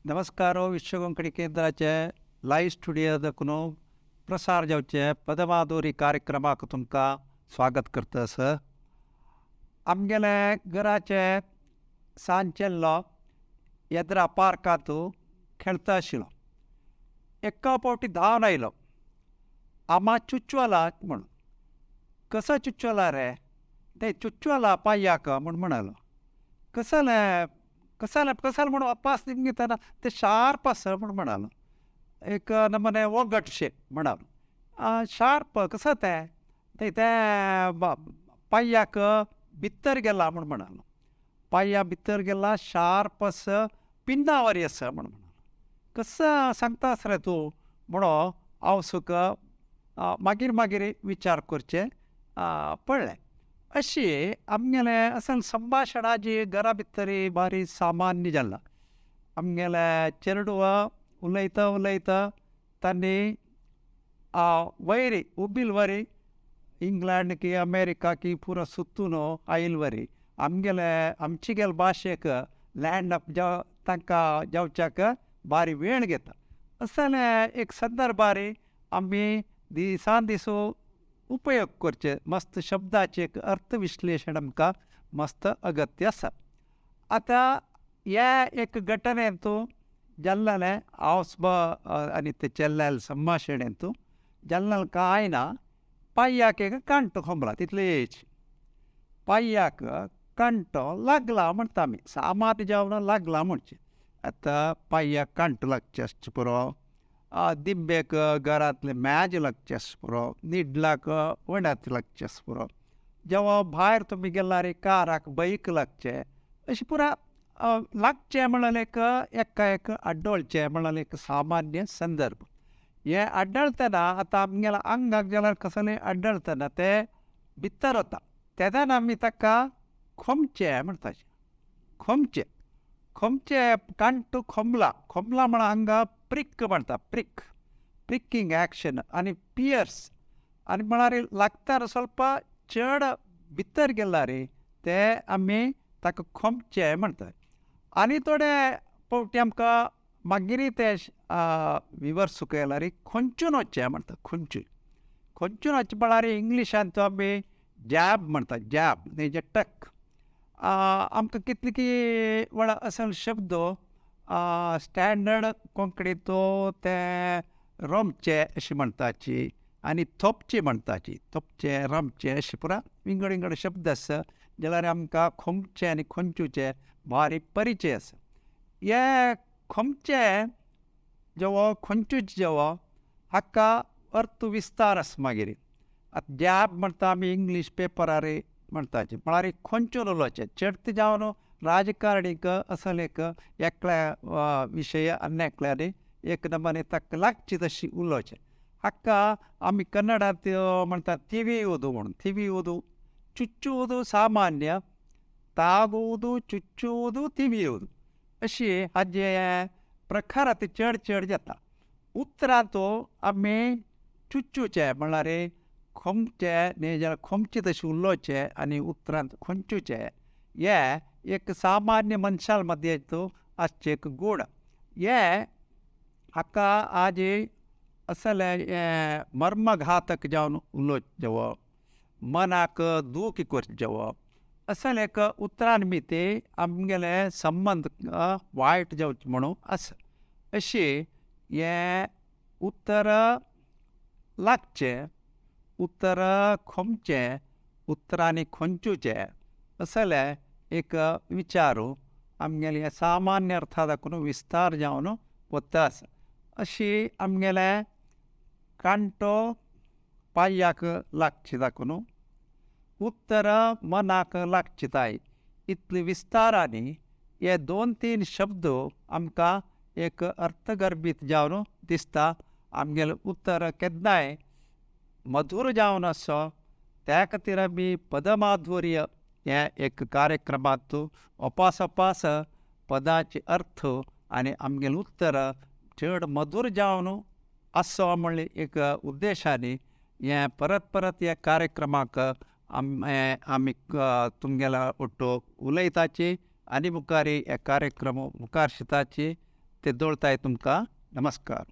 नमस्कार विश्वकोंकणी केंद्राचे live studio देखून प्रसार जावचे पदमाधुरी कार्यक्रमाक तुमकां स्वागत करता सर. आमगेले घराचे सांजेल्लो येद्रा पार्कांत खेळता आशिल्लो. एका फावटी धांवन आयलो. आमा चुच्चवाला म्हूण. कसो चुच्चवाला रे? ते चुच्चवाला पांयाक म्हूण म्हणालो. कसाल म्हणून वापस घेताना ते शार्प आसा म्हूण म्हणालो. एक नमने वगटशे म्हणालो. शार्प कसो ते पांयाक भितर गेला म्हूण म्हणालो. पांया भितर गेला शार्प आसा पिन्नावरी आसा म्हूण म्हणालो. कसो सांगतास रे तूं म्हणून हांव सुका मागीर विचार करचे पडलें. अशी आमगेले असल संभाशणां जी घरा भितर बारी सामान्य जालां. आमगेले चेडूं उलयता तांणी वयर उबील वरी इंग्लंड की अमेरिका की पुरो सुತ್ತून आयल वरी आमची भाशेक लँड अप तांकां जावच्याक बारी वेळ घेता. असले एक संदर्भारी आमी दिसान दीस उपयोग करचे. मस्त शब्दाचे एक अर्थ विश्लेशण आमकां मस्त अगत्य आसा. आतां ह्या एक घटनेंत जाल्लें हांव आनी ते चेल्ल्याल संभाशणेंत जाल्लें कांय ना. पांयाक एक कांटो खोंबला तितलेच. पांयाक कांटो लागला म्हणटा आमी. सामान्य जावन लागला म्हणचे. आतां पांयाक कांटो लागचे आसचे पुरो. दिब्बेक घरांतले मॅज लागचे आसचे पुरो. निड्लाक वंड्यात लागचे आसचे पुरो. जेवा भायर तुमी गेल्यार काराक बैक लागचे. अशें पुरो लागचे म्हणून एक आड्डोळचे म्हणून एक सामान्य संदर्भ. हे आड्डळतना आतां आमगेल्या आंगाक जाल्यार कसले आड्डळतना ते भितर वता. तेदान आमी ताका खोमचे म्हणटाचे. खोमचे कांटो खोमला म्हण हांगा प्रिक म्हणटा. प्रिकींग एक्शन आनी पियर्स आनी म्हळ्यार लागता ಸ್ವಲ್ಪ चड भितर गेल्यार ते आमी ताका खोमचे म्हणटात. आनी थोडे फावटी आमकां मागीर ते विवर्स केल्यार खोंचून वचचें म्हणटा. खोंचून वचचें म्हळ्यार इंग्लिशान तो आमी जॅब म्हणटा. जॅब म्हणजे टक. आमकां कितले वळा असल शब्द स्टँडर्ड कोंकणींत ते रमचे अशें म्हणटाची आनी थोपचे म्हणटाची. थोपचे रमचे अशे पुरो विंगड शब्द आसा जाल्यार आमकां खोमचे आनी खोंचूचे भारी परिचय आसा. हे खोमचे जेवो खोंचूचे जेवो हाका अर्थ विस्तार आसा मागीर. आतां जॅब म्हणटा आमी इंग्लीश पेपरार म्हणटाचे म्हळ्यार खोंचून उलोवचें. चर्च जावन राजकारणीक असल एक एकल्या विशय अन्येकल्यानी एक नमने ताका लागची तशी उलोवचें. हाका आमी कन्नडांत म्हणटा तिवियूदु म्हणून. तिवियूदु चुच्चुवूदु सामान्य. तागुवूदु चुच्चुवूदु तिवियूदु अशी हाजे प्रकार आतां चड जाता. उतरांत आमी चुच्चुचे म्हळ्यार खोमचे न्ही जाल्यार खोमचे तशें उलोवचे आनी उतरांत खोंचूचे. हे एक सामान्य मनशां मदीं आसचे एक गूण. हे हाका आज असले मर्मघातक जावन उलोवचे जेवो मनाक दूख करचे जेवो असल एक उतरां भितर आमगेले संबंद वायट जावचे म्हणून आसा. अशी हे उतर लागचे, उतर खोमचे, उतरांनी खोंचूचे असले एक विचार आमगेले सामान्य अर्था दाखून विस्तार जावन वता आसा. अशी आमगेले कांटो पांयाक लागचे दाखून उतर मनाक लागचे ताय इतले विस्तारांनी हे 2-3 शब्द आमकां एक अर्थगर्भीत जावन दिसता. आमगेले उतर केन्नाय मधुर जावन आसो. त्या खातीर आमी पदमाधुर्य हे एक कार्यक्रमांत अपास पदांचे अर्थ आनी आमगेलें उतर चड मधुर जावन आसो म्हणले एक उद्देशांनी हे परत हे कार्यक्रमाक आमी तुमगेल्या ओट्टो उलयताची आनी मुखार हे कार्यक्रम मुखार शिताची ते दोळताय तुमकां नमस्कार.